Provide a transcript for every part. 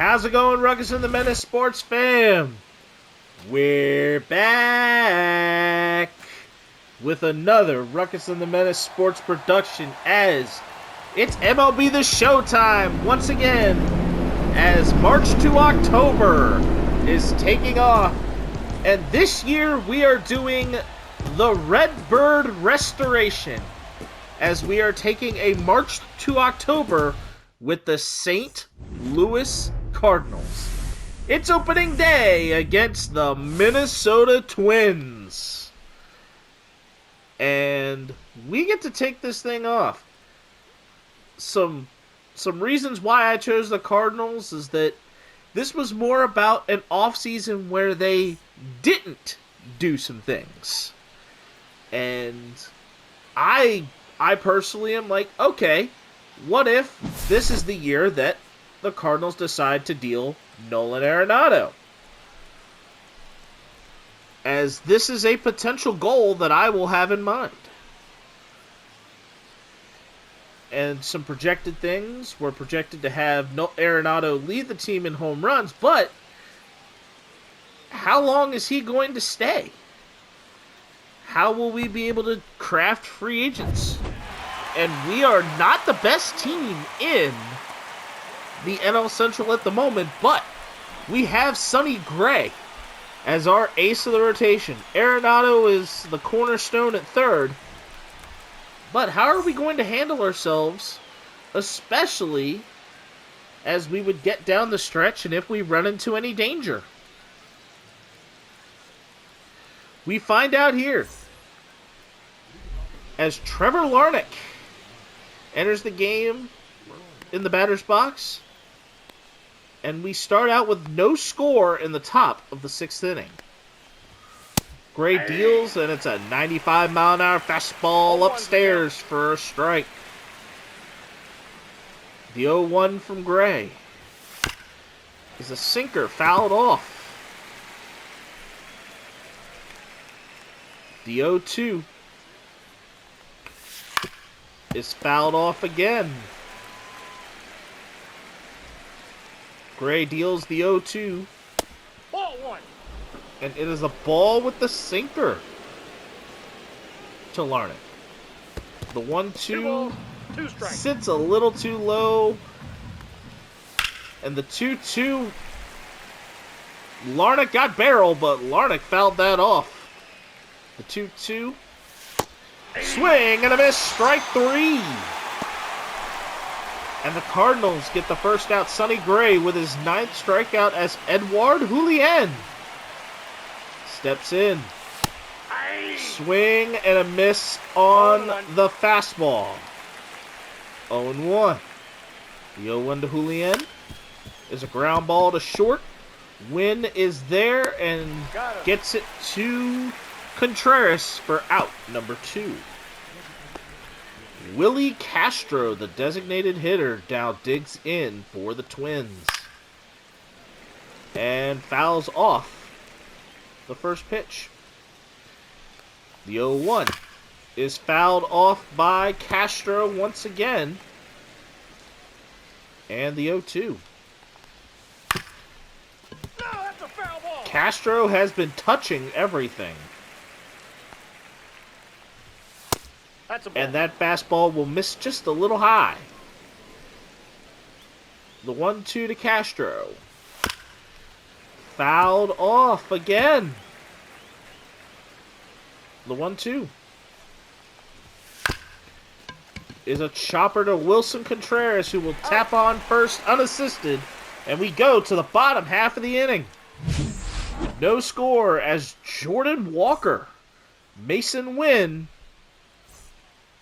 How's it going, Ruckus and the Menace Sports fam? We're back with another Ruckus and the Menace Sports production as it's MLB The Show time once again as March to October is taking off. And this year we are doing the Redbird restoration as we are taking a March to October with the St. Louis Cardinals. It's opening day against the Minnesota Twins. And we get to take this thing off. Some reasons why I chose the Cardinals is that this was more about an offseason where they didn't do some things. And I personally am like, okay, what if this is the year that the Cardinals decide to deal Nolan Arenado? As this is a potential goal that I will have in mind. And some projected things, we're projected to have Arenado lead the team in home runs, but how long is he going to stay? How will we be able to craft free agents? And we are not the best team in the NL Central at the moment, but we have Sonny Gray as our ace of the rotation. Arenado is the cornerstone at third. But how are we going to handle ourselves, especially as we would get down the stretch and if we run into any danger? We find out here as Trevor Larnach enters the game in the batter's box, and we start out with no score in the top of the sixth inning. Gray deals, and it's a 95-mile-an-hour fastball upstairs for a strike. The 0-1 from Gray is a sinker fouled off. The 0-2 is fouled off again. Gray deals the 0-2. Ball one. And it is a ball with the sinker to Larnach. The 1-2 sits a little too low. And the 2-2, Larnach got barrel, but Larnach fouled that off. The 2-2, swing and a miss, strike three. And the Cardinals get the first out. Sonny Gray with his 9th strikeout as Edouard Julien steps in. Swing and a miss on the fastball. 0-1. The 0-1 to Julien is a ground ball to short. Wynn is there and gets it to Contreras for out number 2. Willie Castro, the designated hitter, now digs in for the Twins. And fouls off the first pitch. The 0-1 is fouled off by Castro once again. And the 0-2. No, that's a foul ball. Castro has been touching everything. And that fastball will miss just a little high. The 1-2 to Castro. Fouled off again. The 1-2 is a chopper to Wilson Contreras, who will tap on first unassisted. And we go to the bottom half of the inning. No score as Jordan Walker, Mason Wynn,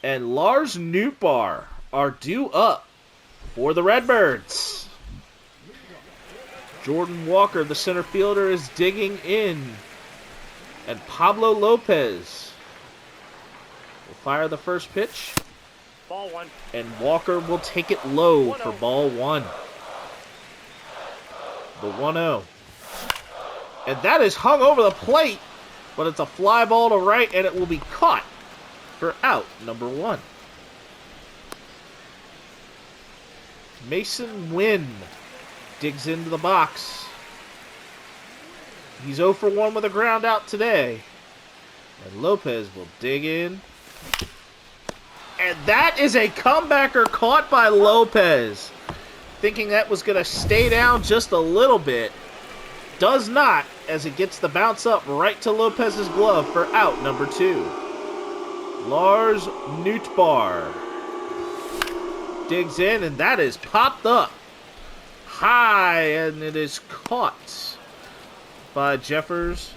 and Lars Nootbaar are due up for the Redbirds. Jordan Walker, the center fielder, is digging in. And Pablo Lopez will fire the first pitch. Ball one. And Walker will take it low for ball 1. The 1-0. And that is hung over the plate, but it's a fly ball to right, and it will be caught for out number 1. Mason Wynn Digs into the box. He's 0 for 1 with a ground out today. And Lopez will dig in. And that is a comebacker caught by Lopez. Thinking that was going to stay down just a little bit. Does not, as it gets the bounce up right to Lopez's glove for out number 2. Lars Nootbaar digs in, and that is popped up high, and it is caught by Jeffers.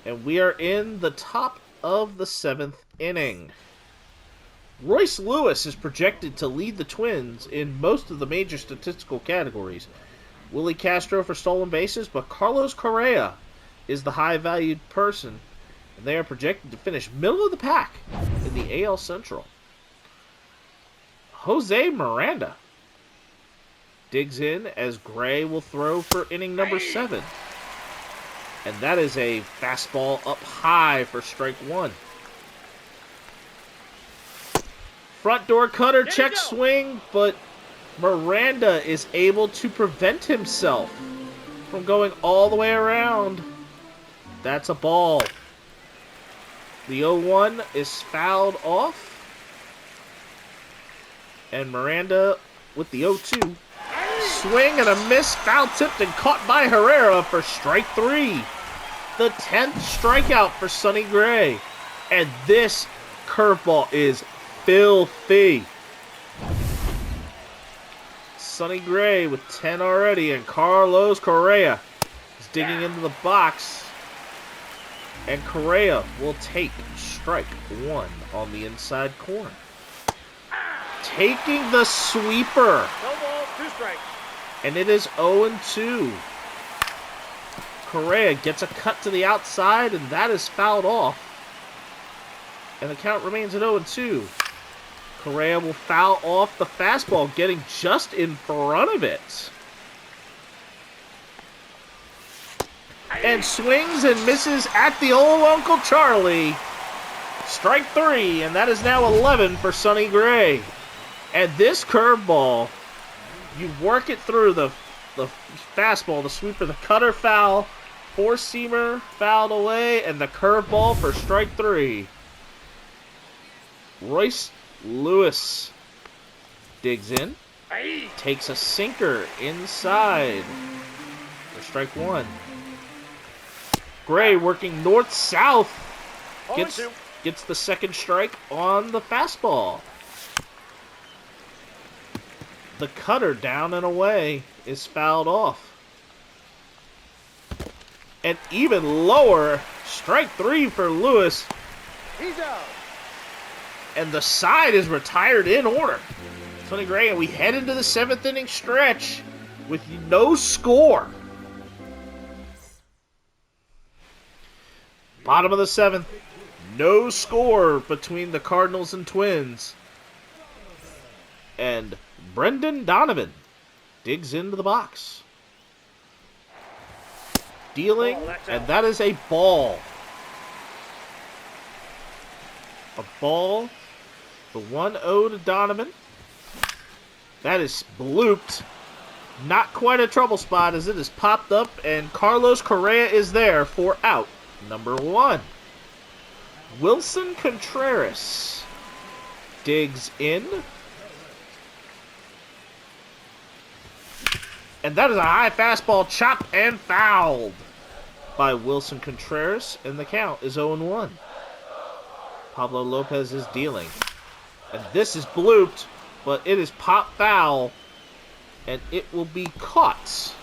And we are in the top of the 7th inning. Royce Lewis is projected to lead the Twins in most of the major statistical categories. Willie Castro for stolen bases, but Carlos Correa is the high-valued person, and they are projected to finish middle of the pack in the AL Central. Jose Miranda digs in as Gray will throw for inning number 7. And that is a fastball up high for strike 1. Front door cutter, check swing, but Miranda is able to prevent himself from going all the way around. That's a ball. The 0-1 is fouled off. And Miranda with the 0-2. Swing and a miss, foul tipped and caught by Herrera for strike 3. The 10th strikeout for Sonny Gray. And this curveball is filthy. Sonny Gray with 10 already, and Carlos Correa is digging into the box. And Correa will take strike 1 on the inside corner. Taking the sweeper. No ball, 2 strikes. And it is 0-2. Correa gets a cut to the outside, and that is fouled off. And the count remains at 0-2. Correa will foul off the fastball, getting just in front of it. And swings and misses at the old Uncle Charlie. Strike 3, and that is now 11 for Sonny Gray. And this curveball, you work it through the fastball, the sweeper, the cutter foul, four-seamer fouled away, and the curveball for strike 3. Royce Lewis digs in, takes a sinker inside for strike 1. Gray working north-south, gets the second strike on the fastball. The cutter down and away is fouled off. And even lower, strike 3 for Lewis. He's out. And the side is retired in order. Sonny Gray, and we head into the 7th inning stretch with no score. Bottom of the 7th, no score between the Cardinals and Twins. And Brendan Donovan digs into the box. Dealing, and that is a ball. A ball. The 1-0 to Donovan. That is blooped. Not quite a trouble spot as it is popped up, and Carlos Correa is there for out number 1. Wilson Contreras digs in. And that is a high fastball, chopped and fouled by Wilson Contreras, and the count is 0-1. Pablo Lopez is dealing. And this is blooped, but it is pop foul, and it will be caught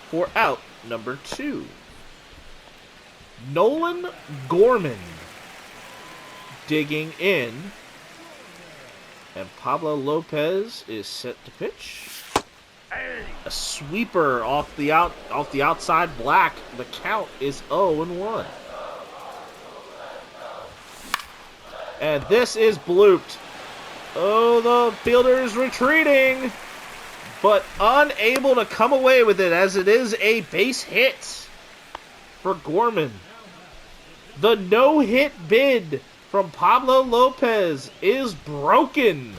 for out number 2. Nolan Gorman digging in, and Pablo Lopez is set to pitch. A sweeper off the outside black. The count is 0-1. And this is blooped. Oh, the fielder is retreating, but unable to come away with it as it is a base hit for Gorman. The no-hit bid from Pablo Lopez is broken.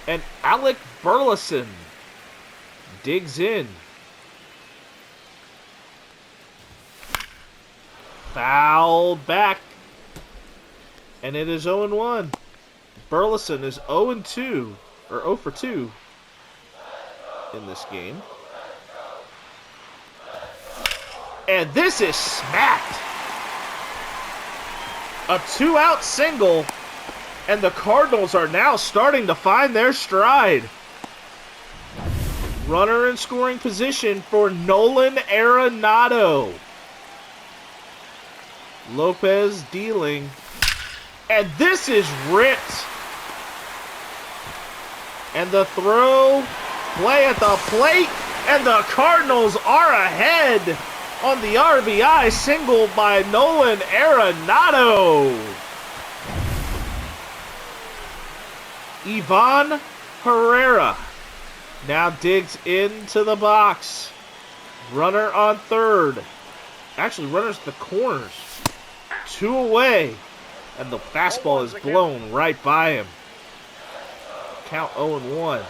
And Alec Burleson digs in. Fouled back. And it is 0-1. Burleson is 0-2, or 0 for 2 in this game. And this is smacked. A 2-out single, and the Cardinals are now starting to find their stride. Runner in scoring position for Nolan Arenado. Lopez dealing. And this is ripped. And the throw, play at the plate, and the Cardinals are ahead on the RBI single by Nolan Arenado. Ivan Herrera now digs into the box. Runner on third. Actually, runner's at the corners. 2 away. And the fastball is blown right by him. Count 0-1.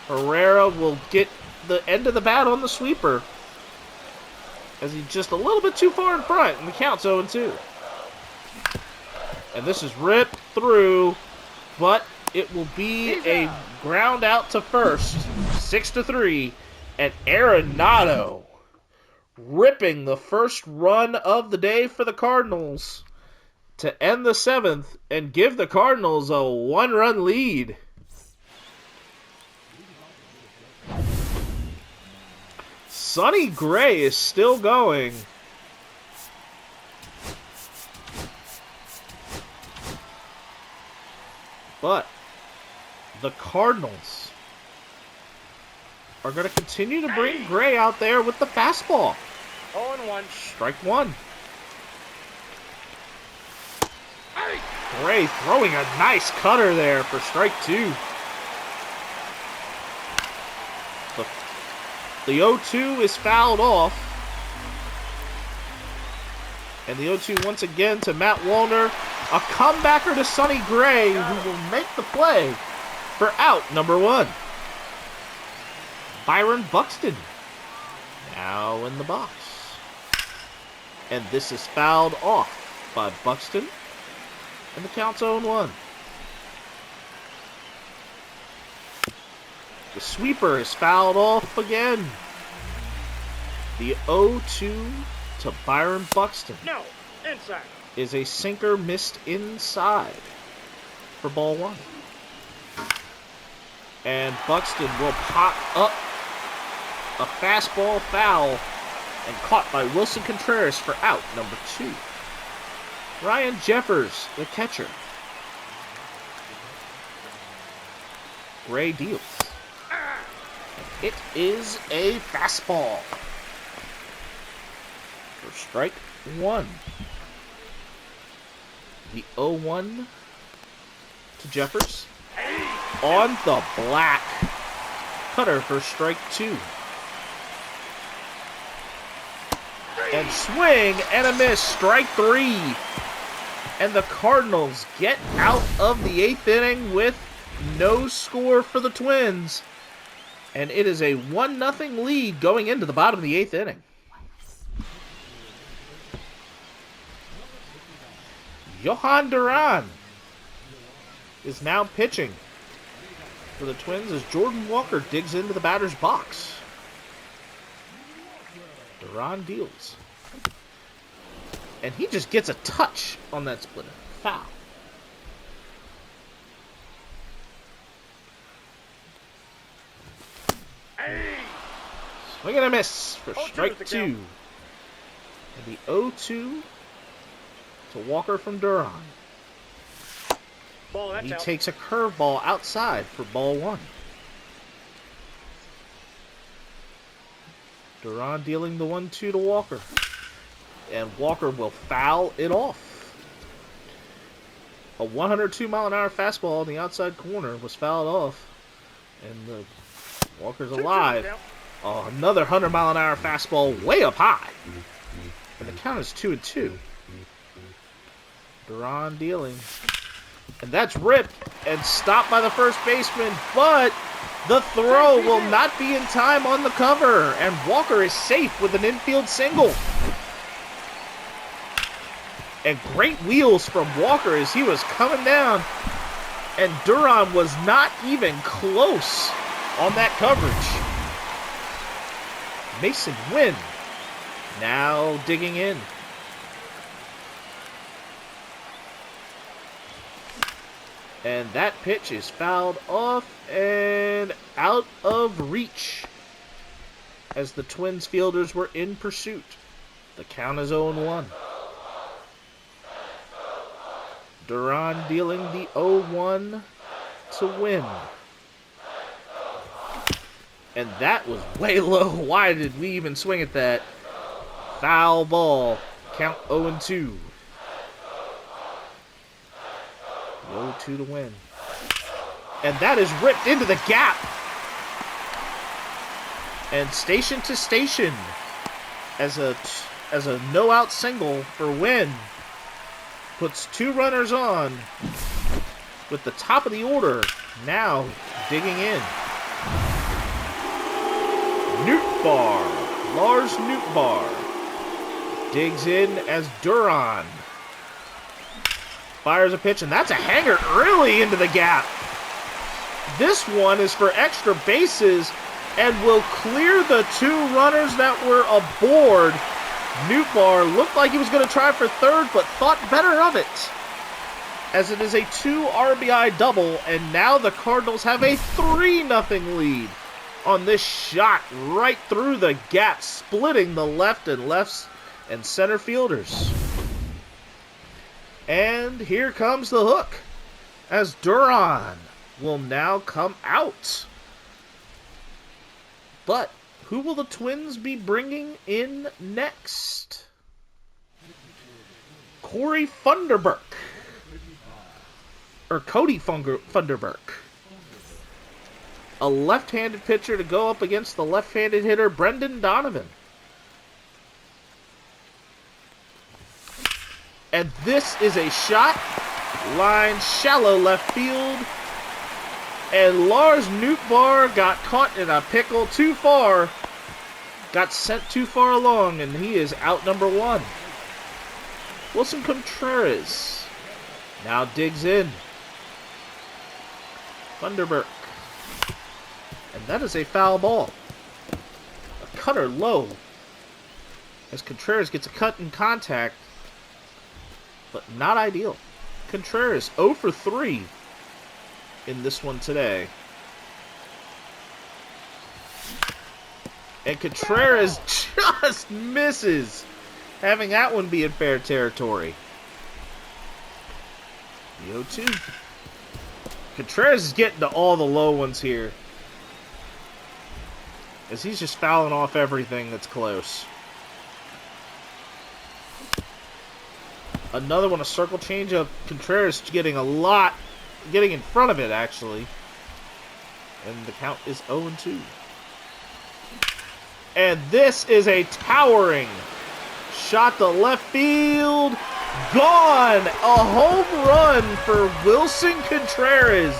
Herrera will get the end of the bat on the sweeper, as he's just a little bit too far in front, and the count's 0-2. And this is ripped through, but it will be a ground out to first, 6-3, and Arenado ripping the first run of the day for the Cardinals to end the 7th and give the Cardinals a 1-run lead. Sonny Gray is still going. But the Cardinals are going to continue to bring Gray out there with the fastball. 0-1. Strike one. Gray throwing a nice cutter there for strike 2. The 0-2 is fouled off. And the 0-2 once again to Matt Wallner. A comebacker to Sonny Gray, who will make the play for out number 1. Byron Buxton now in the box. And this is fouled off by Buxton. And the count's 0-1. The sweeper is fouled off again. The 0-2 to Byron Buxton. No, inside. Is a sinker missed inside for ball 1. And Buxton will pop up a fastball foul and caught by Wilson Contreras for out number 2. Ryan Jeffers, the catcher. Gray deals. It is a fastball for strike 1. The 0-1 to Jeffers. On the black. Cutter for strike 2. And swing and a miss. Strike 3. And the Cardinals get out of the 8th inning with no score for the Twins. And it is a 1-0 lead going into the bottom of the 8th inning. Johan Duran is now pitching for the Twins as Jordan Walker digs into the batter's box. Duran deals. And he just gets a touch on that splitter. Foul. Swing and a miss for strike 2. And the 0-2 to Walker from Duran. He takes a curveball outside for ball 1. Duran dealing the 1-2 to Walker. And Walker will foul it off. A 102-mile-an-hour fastball on the outside corner was fouled off. And Walker's alive. Oh, another 100-mile-an-hour fastball way up high. And the count is 2-2. Duran dealing. And that's ripped and stopped by the first baseman. But The throw will not be in time on the cover, and Walker is safe with an infield single. And great wheels from Walker as he was coming down, and Duran was not even close on that coverage. Mason Wynn now digging in. And that pitch is fouled off and out of reach as the Twins fielders were in pursuit. The count is 0-1. Duran dealing the 0-1 to Win. And that was way low. Why did we even swing at that? Foul ball. Count 0-2. 0-2 to Win. And that is ripped into the gap. And station to station as a no-out single for Win puts 2 runners on with the top of the order now digging in. Lars Nootbaar digs in as Duran fires a pitch, and that's a hanger really into the gap. This one is for extra bases and will clear the 2 runners that were aboard. Nootbaar looked like he was going to try for third, but thought better of it, as it is a 2 RBI double, and now the Cardinals have a 3-0 lead on this shot right through the gap, splitting the left and center fielders. And here comes the hook, as Duran will now come out. But who will the Twins be bringing in next? Cody Funderburk. A left-handed pitcher to go up against the left-handed hitter Brendan Donovan. And this is a shot. Line shallow left field. And Lars Nootbaar got caught in a pickle too far. Got sent too far along, and he is out number 1. Wilson Contreras now digs in. Funderburk. And that is a foul ball. A cutter low. As Contreras gets a cut in contact. But not ideal. Contreras 0 for 3 in this one today. And Contreras just misses, having that one be in fair territory. The 0-2. Contreras is getting to all the low ones here, as he's just fouling off everything that's close. Another one, a circle changeup. Contreras getting in front of it, actually. And the count is 0-2. And this is a towering shot to left field. Gone! A home run for Wilson Contreras.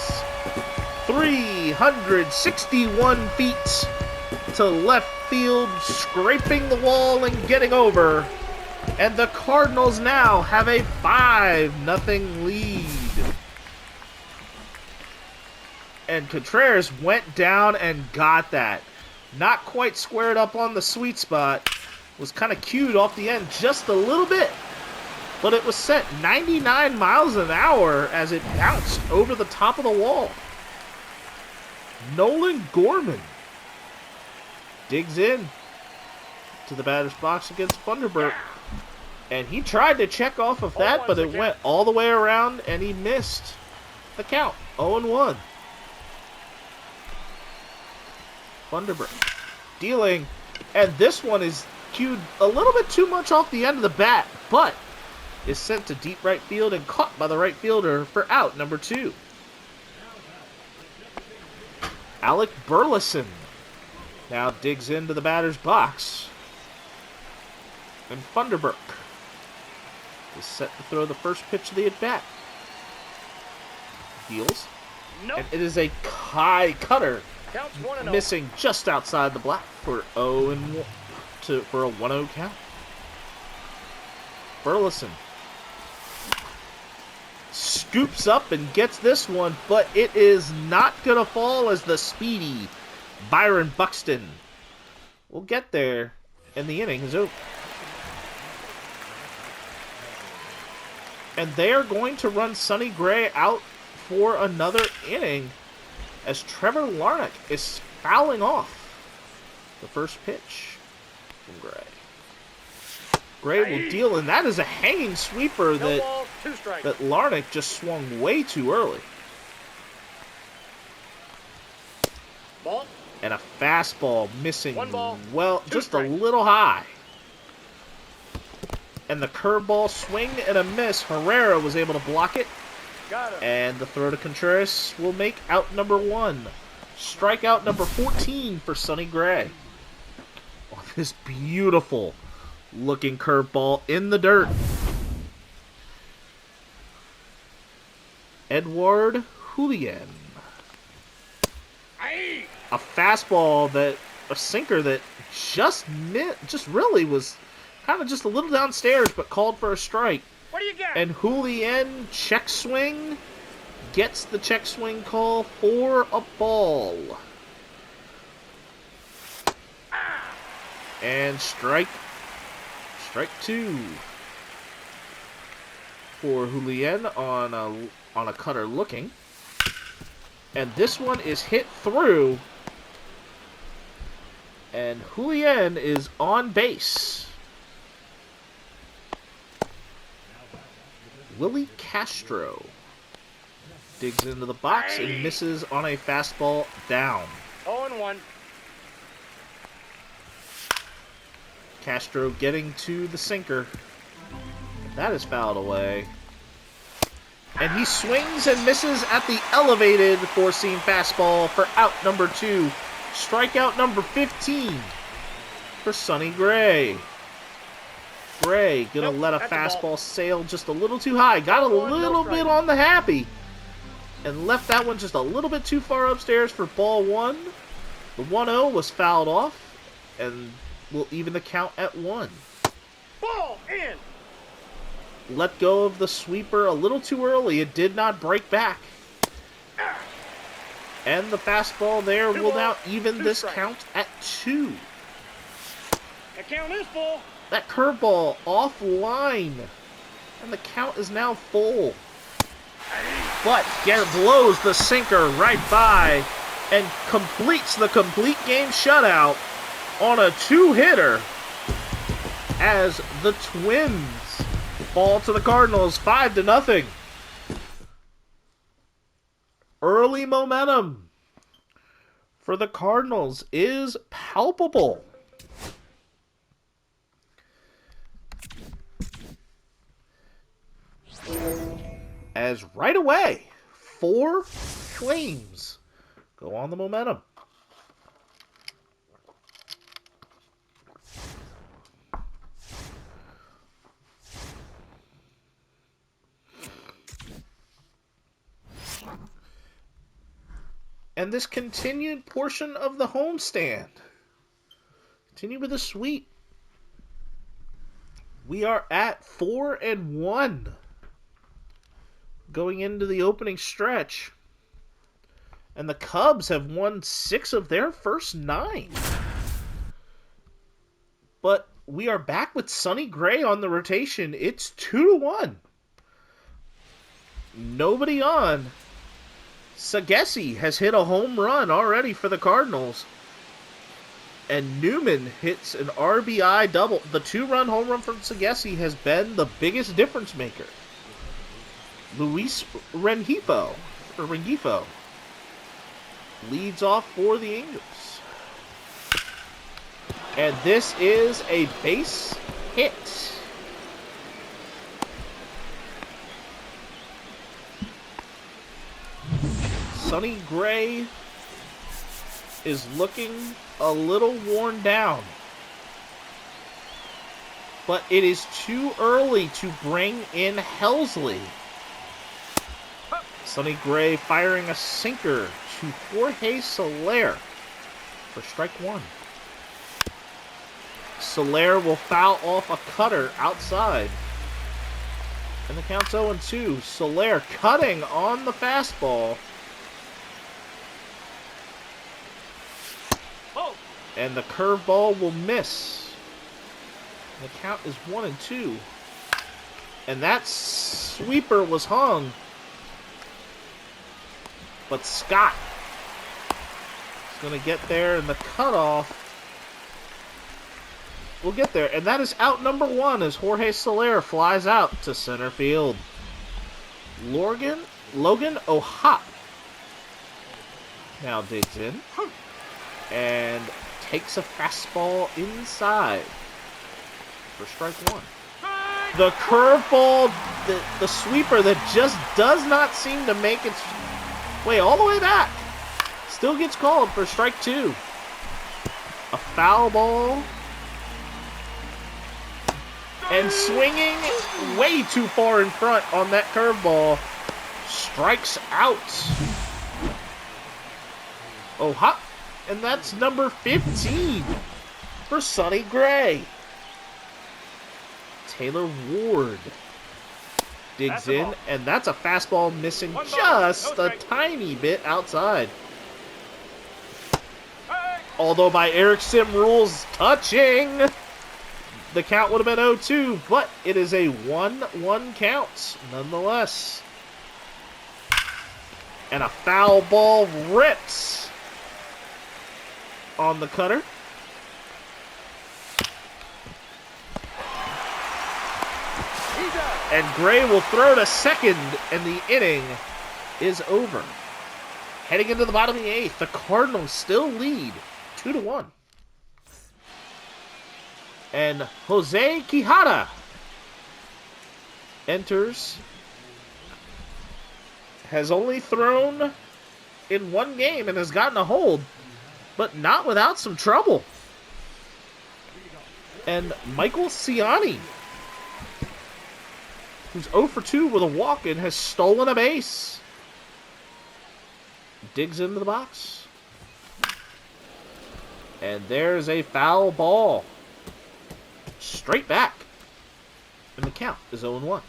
361 feet to left field, scraping the wall and getting over. And the Cardinals now have a 5-0 lead. And Contreras went down and got that. Not quite squared up on the sweet spot. Was kind of cued off the end just a little bit. But it was sent 99 miles an hour as it bounced over the top of the wall. Nolan Gorman digs in to the batter's box against Funderburk. And he tried to check off of that, but it went all the way around and he missed the count. 0-1. Funderburk dealing, and this one is cued a little bit too much off the end of the bat, but is sent to deep right field and caught by the right fielder for out number 2. Alec Burleson now digs into the batter's box, and Funderburk is set to throw the first pitch of the at-bat. Deals. Nope. And it is a high cutter Counts 1-0. Missing just outside the black for for a 1-0 count. Burleson scoops up and gets this one, but it is not going to fall as the speedy Byron Buxton will get there, and the inning is over. And they are going to run Sonny Gray out for another inning as Trevor Larnach is fouling off the first pitch from Gray. Gray will deal, and that is a hanging sweeper that Larnach just swung way too early. Ball. And a fastball missing, well, just a strikes. little high. And the curveball swing and a miss. Herrera was able to block it. Got him. And the throw to Contreras will make out number 1. Strikeout number 14 for Sonny Gray. Oh, this beautiful looking curveball in the dirt. Edward Julian. A fastball a sinker that just really was kind of just a little downstairs, but called for a strike. What do you got? And Julian check swing gets the check swing call for a ball. And strike 2 for Julian on a cutter looking. And this one is hit through. And Julian is on base. Willie Castro digs into the box and misses on a fastball down. 0-1. Castro getting to the sinker. That is fouled away. And he swings and misses at the elevated four-seam fastball for out number 2. Strikeout number 15 for Sonny Gray. Gray gonna let a fastball sail just a little too high. Got a little bit on the happy. And left that one just a little bit too far upstairs for ball 1. The 1-0 was fouled off. And will even the count at 1. Ball in. Let go of the sweeper a little too early. It did not break back. And the fastball there will now even this count at 2. The count is full. That curveball offline. And the count is now full. But blows the sinker right by and completes the complete game shutout on a 2-hitter as the Twins fall to the Cardinals 5-0. Early momentum for the Cardinals is palpable. As right away, 4 Flames go on the momentum. And this continued portion of the homestand. Continue with the sweep. We are at 4-1. Going into the opening stretch. And the Cubs have won 6 of their first 9. But we are back with Sonny Gray on the rotation. It's 2-1. Nobody on. Sagesi has hit a home run already for the Cardinals. And Newman hits an RBI double. The 2-run home run from Sagesi has been the biggest difference maker. Luis Rengifo leads off for the Angels. And this is a base hit. Sonny Gray is looking a little worn down. But it is too early to bring in Helsley. Sonny Gray firing a sinker to Jorge Soler for strike one. Soler will foul off a cutter outside. And the count's 0-2. Soler cutting on the fastball. Oh. And the curveball will miss. The count is 1-2. And that sweeper was hung. But Scott is going to get there, and the cutoff will get there. And that is out number one as Jorge Soler flies out to center field. Logan O'Hop now digs in and takes a fastball inside for strike one. The curveball, the sweeper that just does not seem to make its way all the way back, still gets called for strike two. A foul ball. And swinging way too far in front on that curveball, strikes out. Oh, hop. And that's number 15 for Sonny Gray. Taylor Ward digs in, and that's a fastball missing just a tiny bit outside. Although by Eric Sim rules, touching. The count would have been 0-2, but it is a 1-1 count nonetheless. And a foul ball rips on the cutter. And Gray will throw to second, and the inning is over. Heading into the bottom of the eighth, the Cardinals still lead 2-1. And Jose Quijada enters. Has only thrown in one game and has gotten a hold, but not without some trouble. And Michael Ciani, who's 0 for 2 with a walk-in, has stolen a base. Digs into the box. And there's a foul ball. Straight back. And the count is 0-1.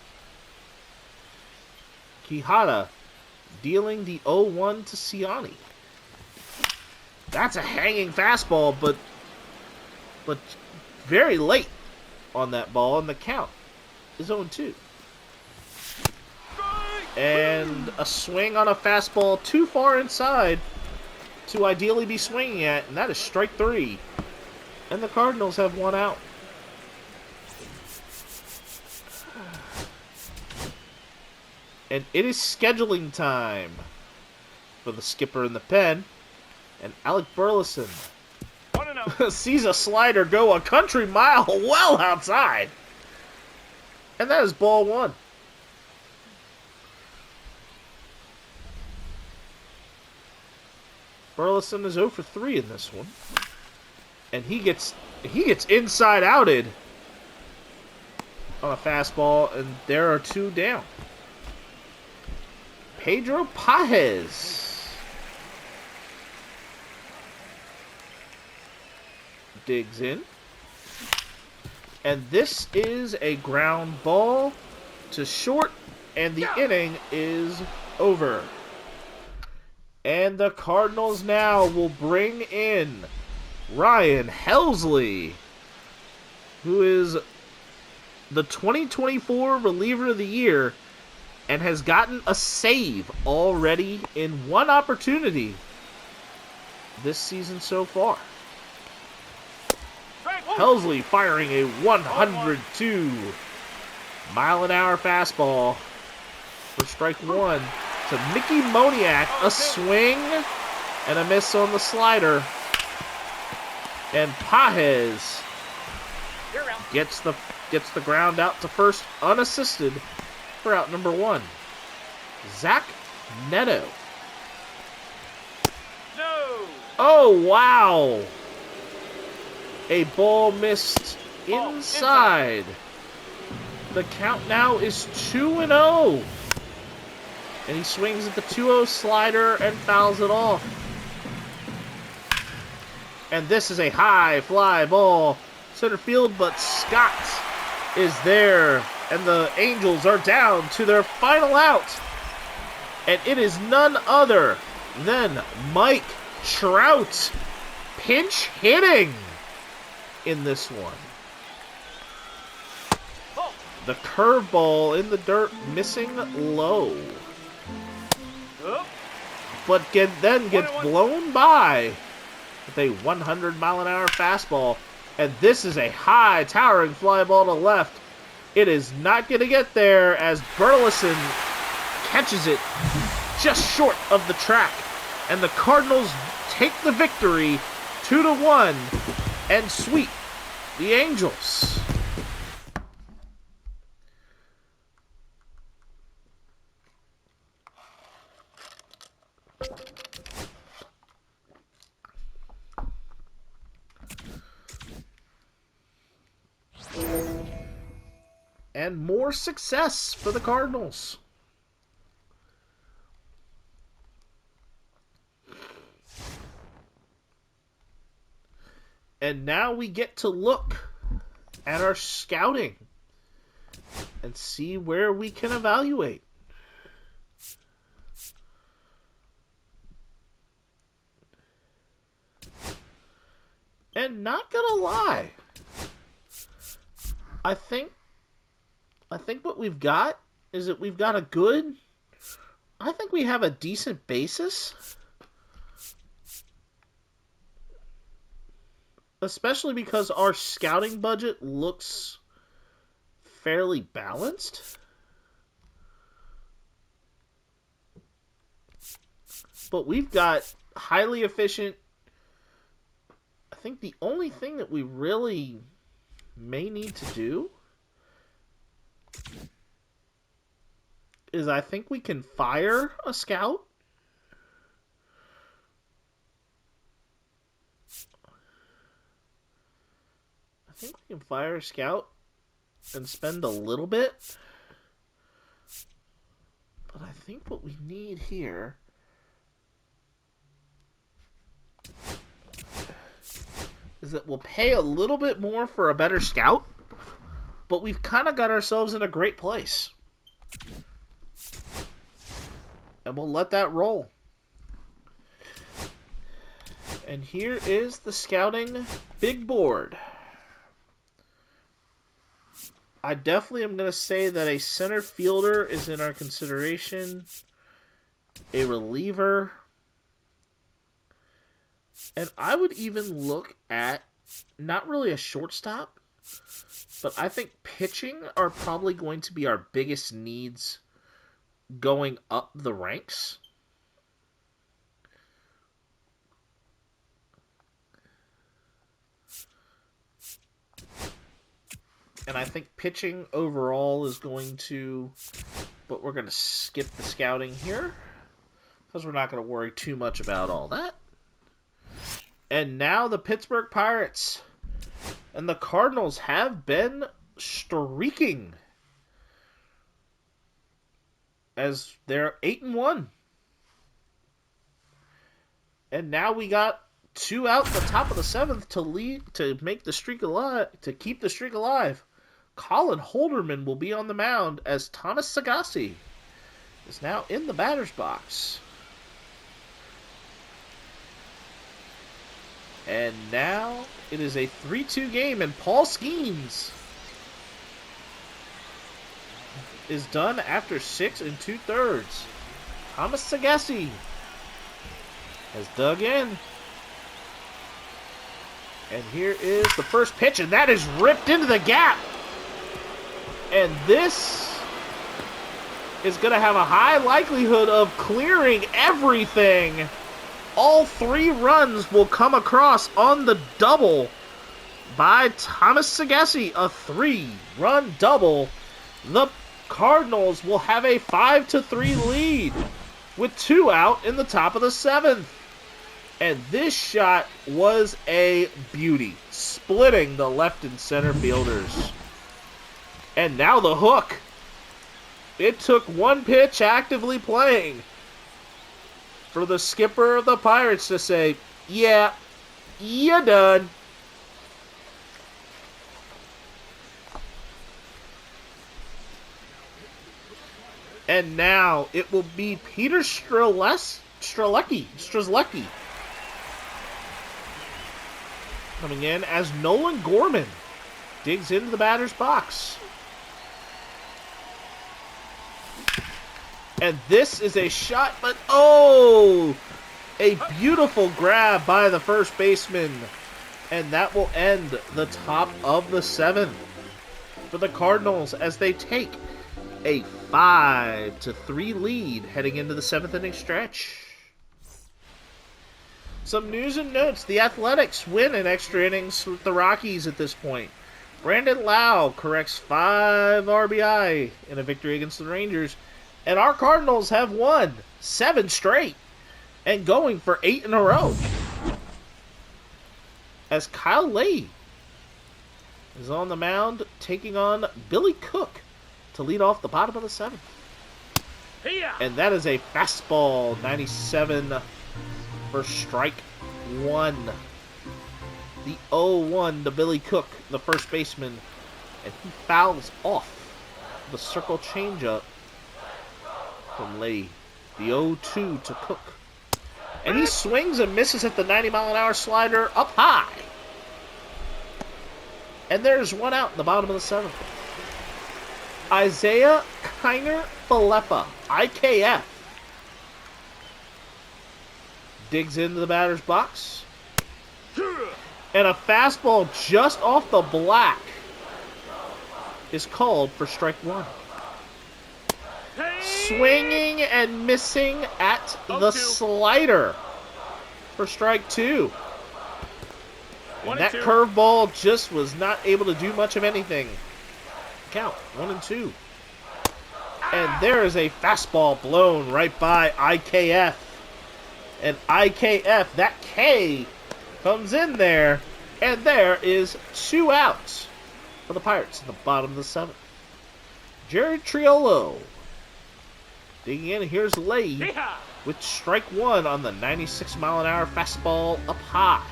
Quijada dealing the 0-1 to Ciani. That's a hanging fastball, but very late on that ball, and the count is 0-2. And a swing on a fastball too far inside to ideally be swinging at, and that is strike three. And the Cardinals have one out. And it is scheduling time for the skipper in the pen. And Alec Burleson sees a slider go a country mile well outside. And that is ball one. Burleson is 0 for 3 in this one. And he gets inside outed on a fastball, and there are two down. Pedro Pages digs in. And this is a ground ball to short, and the inning is over. And the Cardinals now will bring in Ryan Helsley, who is the 2024 Reliever of the Year and has gotten a save already in one opportunity this season so far. Helsley firing a 102 mile-an-hour fastball for strike one to Mickey Moniak. A swing and a miss on the slider. And Pages gets the ground out to first unassisted for out number one. Zach Neto. No. Oh, wow. A ball missed inside. The count now is 2-0. And he swings at the 2-0 slider and fouls it off. And this is a high fly ball. Center field, but Scott is there. And the Angels are down to their final out. And it is none other than Mike Trout pinch hitting in this one. The curveball in the dirt, missing low. But then gets blown by with a 100-mile-an-hour fastball. And this is a high, towering fly ball to left. It is not going to get there as Burleson catches it just short of the track. And the Cardinals take the victory 2-1 and sweep the Angels. And more success for the Cardinals. And now we get to look at our scouting and see where we can evaluate. And not gonna lie, I think what we've got is that we've got I think we have a decent basis. Especially because our scouting budget looks fairly balanced. But we've got highly efficient. I think the only thing that we really may need to do is I think we can fire a scout. I think we can fire a scout and spend a little bit. But I think what we need here is that we'll pay a little bit more for a better scout, but we've kind of got ourselves in a great place. And we'll let that roll. And here is the scouting big board. I definitely am going to say that a center fielder is in our consideration, a reliever, and I would even look at not really a shortstop, but I think pitching are probably going to be our biggest needs going up the ranks. And I think pitching overall is going to... But we're going to skip the scouting here, because we're not going to worry too much about all that. And now the Pittsburgh Pirates and the Cardinals have been streaking, as they're 8-1. And now we got 2 out the top of the 7th to make the streak alive, to keep the streak alive. Colin Holderman will be on the mound as Thomas Sagasi is now in the batter's box. And now it is a 3-2 game, and Paul Skeens is done after 6 2/3. Thomas Sagasi has dug in. And here is the first pitch, and that is ripped into the gap. And this is going to have a high likelihood of clearing everything. All 3 runs will come across on the double by Thomas Sagasi. A 3-run double. The Cardinals will have a 5-3 lead with 2 out in the top of the 7th. And this shot was a beauty, splitting the left and center fielders. And now the hook. It took one pitch actively playing for the skipper of the Pirates to say, yeah, you're done. And now it will be Peter Strzelecki coming in as Nolan Gorman digs into the batter's box. And this is a shot, but oh! A beautiful grab by the first baseman. And that will end the top of the 7th for the Cardinals as they take a 5-3 lead heading into the 7th inning stretch. Some news and notes. The Athletics win in extra innings with the Rockies at this point. Brandon Lau corrects 5 RBI in a victory against the Rangers. And our Cardinals have won 7 straight and going for 8 in a row. As Kyle Lay is on the mound taking on Billy Cook to lead off the bottom of the 7th. And that is a fastball, 97 for strike 1. The 0-1 to Billy Cook, the first baseman. And he fouls off the circle changeup from Lay. The 0-2 to Cook. And he swings and misses at the 90-mile-an-hour slider up high. And there's one out in the bottom of the 7th. Isaiah Kiner-Falefa, IKF, digs into the batter's box. And a fastball just off the black is called for strike 1. Swinging and missing at the slider for strike 2. And that curveball just was not able to do much of anything. Count 1-2. And there is a fastball blown right by IKF. And IKF, that K comes in there. And there is 2 outs for the Pirates in the bottom of the 7th. Jerry Triolo digging in. Here's Lay with strike 1 on the 96-mile-an-hour fastball up high.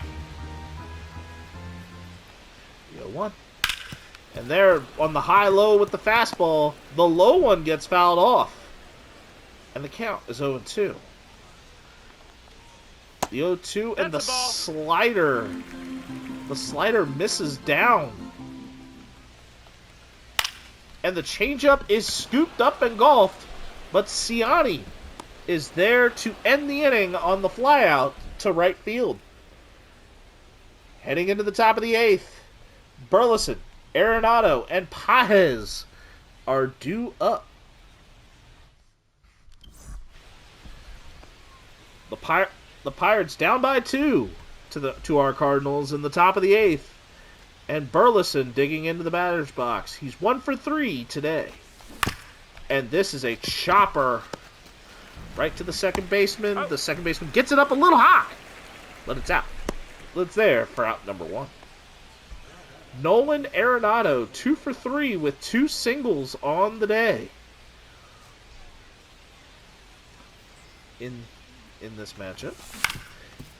0-1. And there on the high-low with the fastball, the low one gets fouled off. And the count is 0-2. The 0-2 and the slider. The slider misses down. And the changeup is scooped up and golfed. But Ciani is there to end the inning on the flyout to right field. Heading into the top of the 8th, Burleson, Arenado, and Pages are due up. The Pirates down by 2 to our Cardinals in the top of the 8th. And Burleson digging into the batter's box. He's 1 for 3 today. And this is a chopper right to the second baseman. The second baseman gets it up a little high, but it's out. It's there for out number 1. Nolan Arenado, 2 for 3 with 2 singles on the day. In this matchup.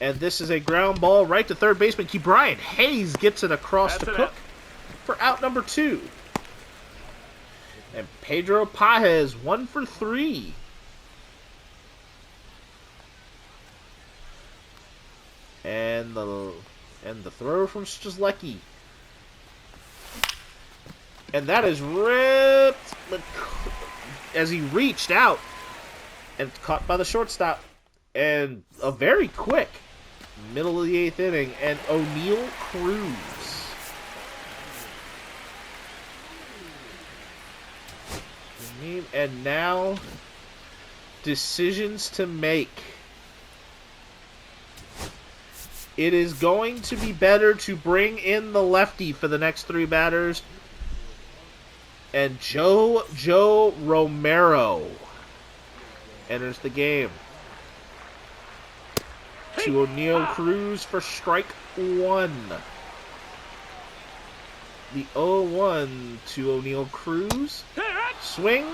And this is a ground ball right to third baseman. Brian Hayes gets it across to Cook for out number 2. And Pedro Pages, 1 for 3. And the throw from Strzelecki. And that is ripped as he reached out and caught by the shortstop. And a very quick middle of the 8th inning. And O'Neill Cruz. And now, decisions to make. It is going to be better to bring in the lefty for the next 3 batters. And Joe Romero enters the game. To O'Neill Cruz for strike 1. The 0-1 to O'Neill Cruz. Swing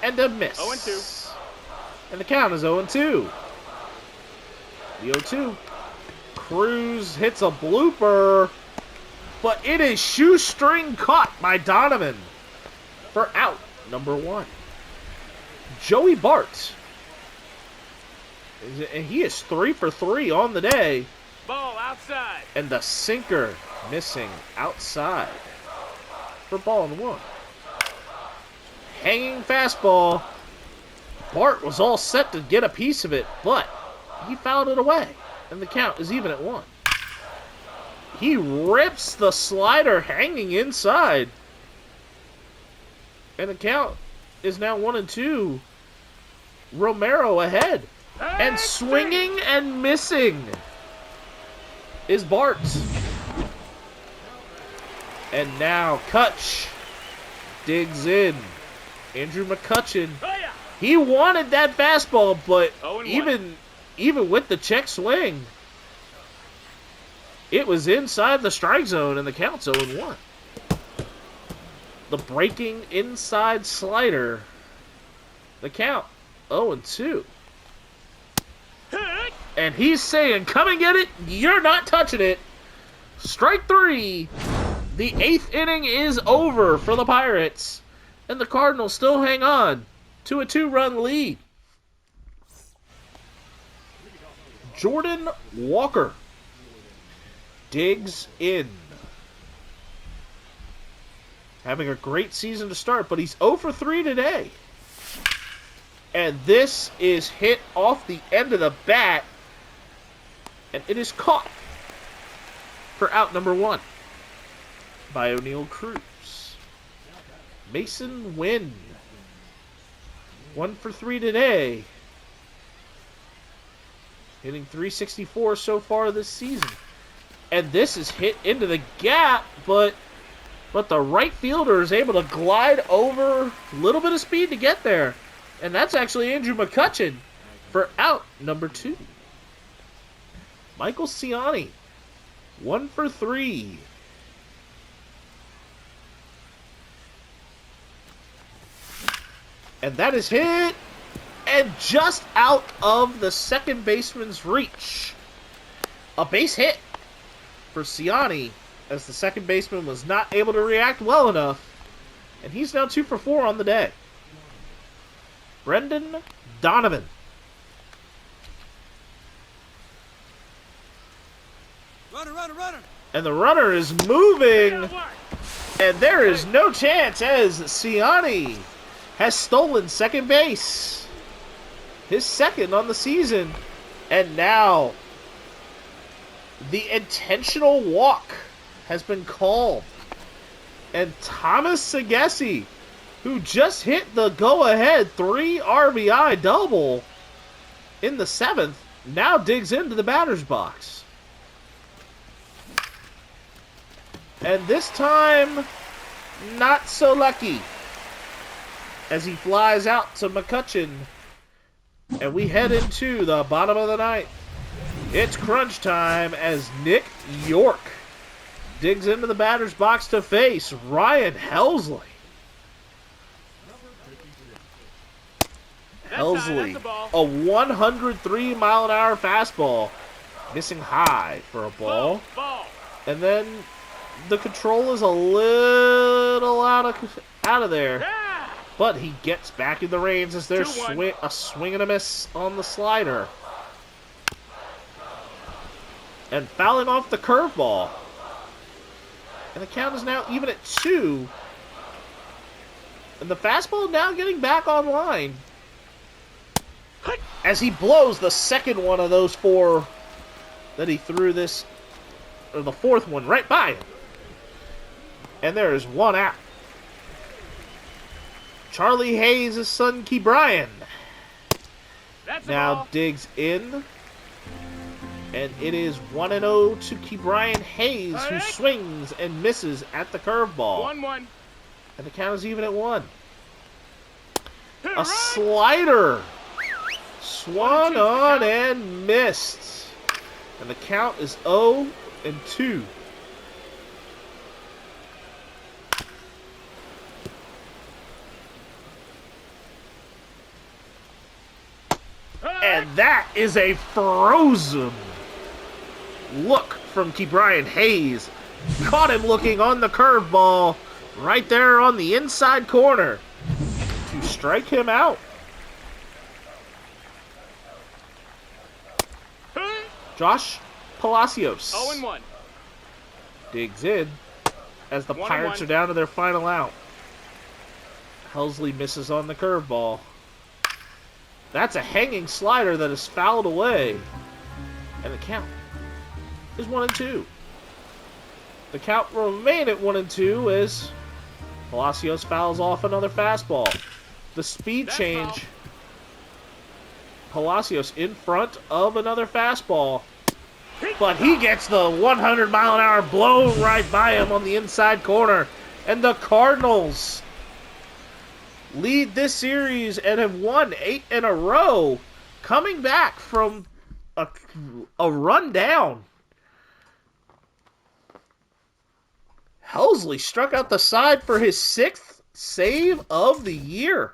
and a miss. 0-2. And the count is 0-2. The 0-2. Cruz hits a blooper, but it is shoestring caught by Donovan for out number 1. Joey Bart. And he is 3 for 3 on the day. Ball outside. And the sinker missing outside for ball and 1. Hanging fastball. Bart was all set to get a piece of it, but he fouled it away. And the count is even at 1. He rips the slider hanging inside. And the count is now 1-2. Romero ahead. And swinging and missing is Bart. And now Kutch digs in. Andrew McCutcheon. He wanted that fastball, but even with the check swing, it was inside the strike zone, and the count's 0-1. The breaking inside slider, the count 0-2. And he's saying, come and get it, you're not touching it. Strike 3. The 8th inning is over for the Pirates, and the Cardinals still hang on to a 2-run lead. Jordan Walker digs in. Having a great season to start, but he's 0 for 3 today. And this is hit off the end of the bat, and it is caught for out number 1 by O'Neal Cruz. Mason Wynn, 1 for 3 today. Hitting .364 so far this season. And this is hit into the gap, but the right fielder is able to glide over a little bit of speed to get there. And that's actually Andrew McCutcheon for out number 2. Michael Ciani, 1 for 3. And that is hit. And just out of the second baseman's reach. A base hit for Ciani, as the second baseman was not able to react well enough. And he's now 2 for 4 on the day. Brendan Donovan. Runner. And the runner is moving. And there is no chance, as Ciani has stolen second base. His second on the season. And now the intentional walk has been called. And Thomas Segesi, who just hit the go-ahead 3 RBI double in the 7th, now digs into the batter's box. And this time, not so lucky, as he flies out to McCutcheon. And we head into the bottom of the 9th. It's crunch time as Nick York digs into the batter's box to face Ryan Helsley. Helsley, a 103-mile-an-hour fastball, missing high for a ball. And then the control is a little out of there. But he gets back in the reins as there's a swing and a miss on the slider. And fouling off the curveball. And the count is now even at 2. And the fastball now getting back online. As he blows the second one of those 4 that he threw this, or the 4th one right by him. And there is 1 out. Charlie Hayes' son, Key Bryan, now digs in. And it is 1-0 to Key Bryan Hayes, who swings and misses at the curveball. 1-1. And the count is even at 1. A slider swung on and missed. And the count is 0-2. And that is a frozen look from Ke'Bryan Hayes. Caught him looking on the curveball right there on the inside corner to strike him out. Josh Palacios 0-1. digs in as the 1-1. Pirates are down to their final out. Helsley misses on the curveball. That's a hanging slider that is fouled away. And the count is 1-2. The count will remain at 1-2 as Palacios fouls off another fastball. The speed change. Palacios in front of another fastball. But he gets the 100-mile-an-hour blown right by him on the inside corner. And the Cardinals lead this series and have won 8 in a row, coming back from a run down. Helsley struck out the side for his 6th save of the year.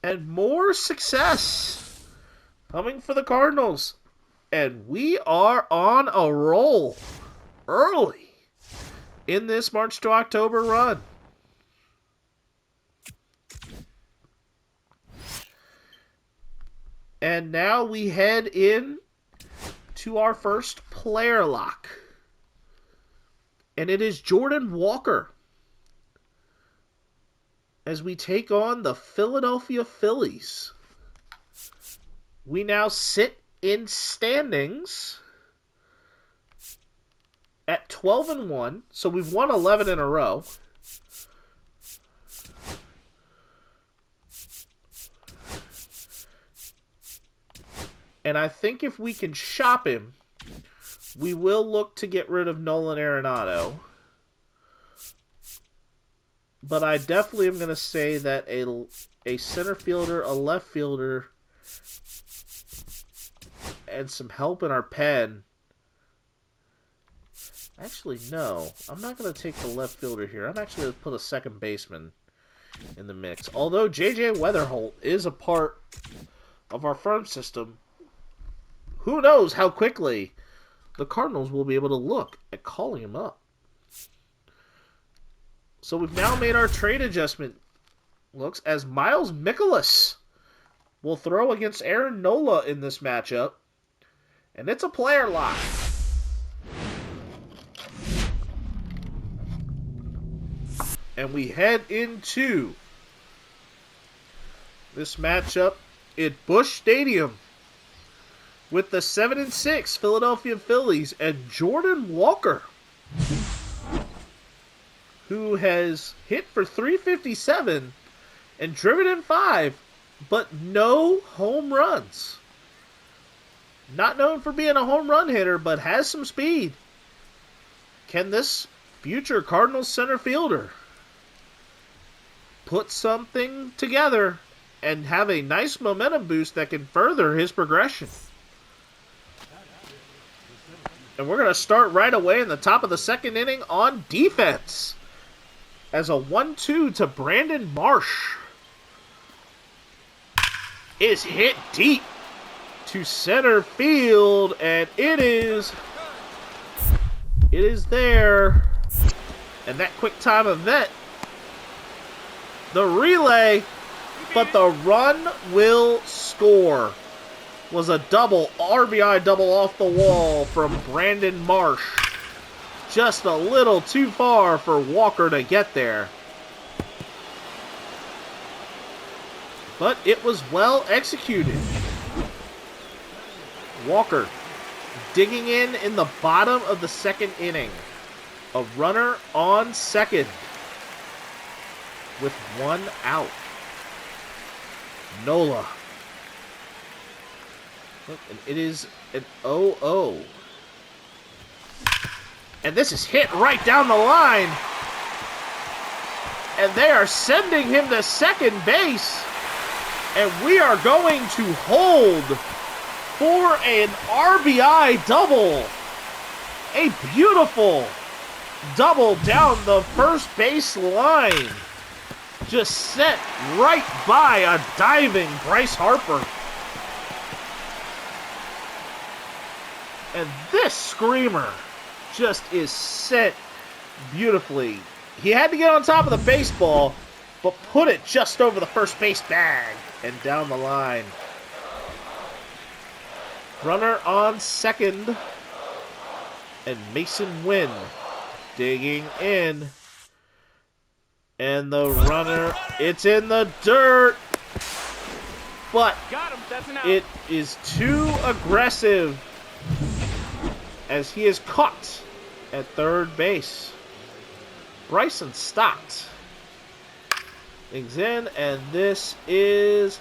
And more success coming for the Cardinals. And we are on a roll early in this March to October run. And now we head in to our first player lock. And it is Jordan Walker as we take on the Philadelphia Phillies. We now sit in standings at 12-1, so we've won 11 in a row. And I think if we can shop him, we will look to get rid of Nolan Arenado. But I definitely am going to say that a center fielder, a left fielder, and some help in our pen. Actually, no. I'm not going to take the left fielder here. I'm actually going to put a second baseman in the mix. Although J.J. Weatherholt is a part of our farm system, who knows how quickly the Cardinals will be able to look at calling him up. So we've now made our trade adjustment looks as Miles Mikolas will throw against Aaron Nola in this matchup. And it's a player lock. And we head into this matchup at Busch Stadium with the 7-6 Philadelphia Phillies and Jordan Walker, who has hit for .357 and driven in 5, but no home runs. Not known for being a home run hitter, but has some speed. Can this future Cardinals center fielder put something together and have a nice momentum boost that can further his progression? And we're going to start right away in the top of the second inning on defense as a 1-2 to Brandon Marsh is hit deep to center field, and it is there. And that quick time event, the relay, but the run will score, was a RBI double off the wall from Brandon Marsh. Just a little too far for Walker to get there. But it was well executed. Walker digging in the bottom of the second inning. A runner on second with 1 out. Nola. And it is an 0-0. And this is hit right down the line. And they are sending him to second base. And we are going to hold for an RBI double. A beautiful double down the first base line. just sent right by a diving Bryce Harper. And this screamer just is sent beautifully. He had to get on top of the baseball, but put it just over the first base bag and down the line. Runner on second. And Mason Wynn digging in. And the runner, it's in the dirt. But it is too aggressive as he is caught at third base. Bryson stopped. Things in, and this is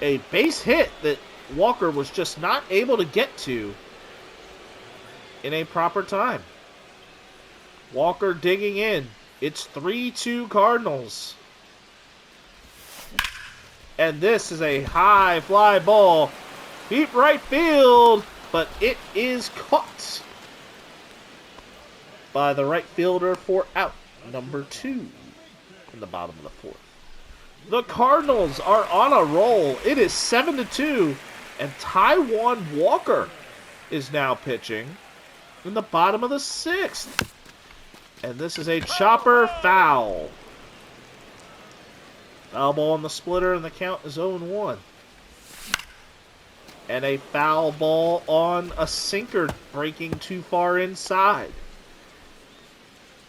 a base hit that Walker was just not able to get to in a proper time. Walker digging in. It's 3-2 Cardinals. And this is a high fly ball. Deep right field, but it is caught by the right fielder for out number 2 in the bottom of the fourth. The Cardinals are on a roll. It is 7-2, and Taijuan Walker is now pitching in the bottom of the sixth. And this is a chopper foul. Foul ball on the splitter, and the count is 0-1. And a foul ball on a sinker breaking too far inside.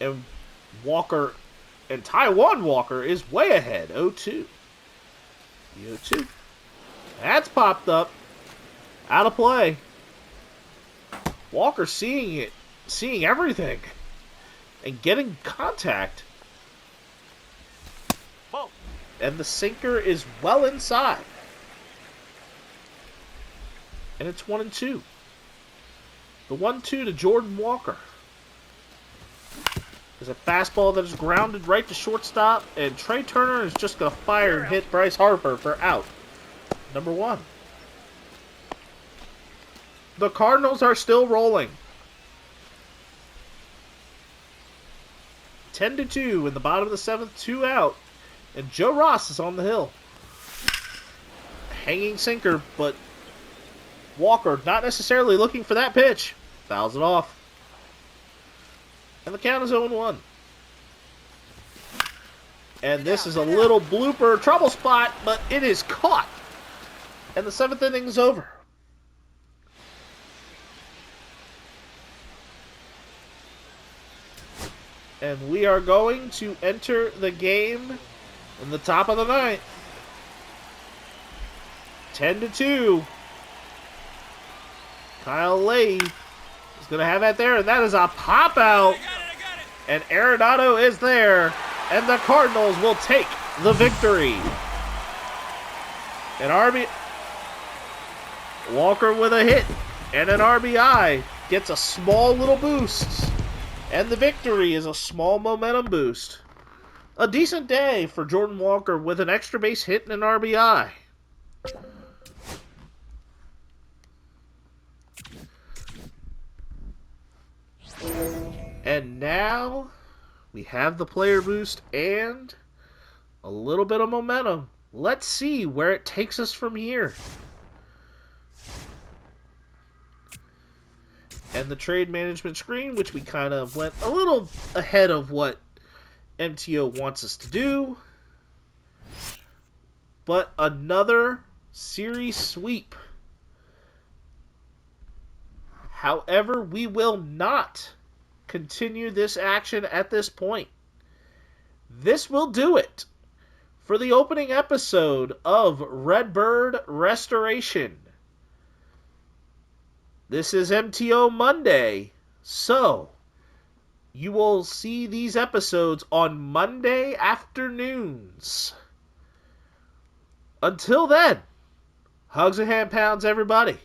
And Walker, and Taijuan Walker is way ahead, 0-2. The 0-2. That's popped up. Out of play. Walker seeing it, seeing everything, and getting contact. And the sinker is well inside. And it's 1-2. The 1-2 to Jordan Walker. There's a fastball that is grounded right to shortstop, and Trey Turner is just going to fire and hit Bryce Harper for out. Number 1. The Cardinals are still rolling. 10-2 in the bottom of the seventh, 2 out. And Joe Ross is on the hill. Hanging sinker, but Walker not necessarily looking for that pitch. Fouls it off. And the count is 0-1. And this is a little blooper trouble spot, but it is caught. And the seventh inning is over. And we are going to enter the game in the top of the ninth. 10-2. Kyle Lay is going to have that there, and that is a pop out. And Arenado is there, and the Cardinals will take the victory. An Walker with a hit and an RBI gets a small little boost. And the victory is a small momentum boost. A decent day for Jordan Walker with an extra base hit and an RBI. And now we have the player boost and a little bit of momentum. Let's see where it takes us from here. And the trade management screen, which we kind of went a little ahead of what MTO wants us to do. But another series sweep. However, we will not continue this action at this point. This will do it for the opening episode of Redbird Restoration. This is MTO Monday, so you will see these episodes on Monday afternoons. Until then, hugs and hand pounds, everybody.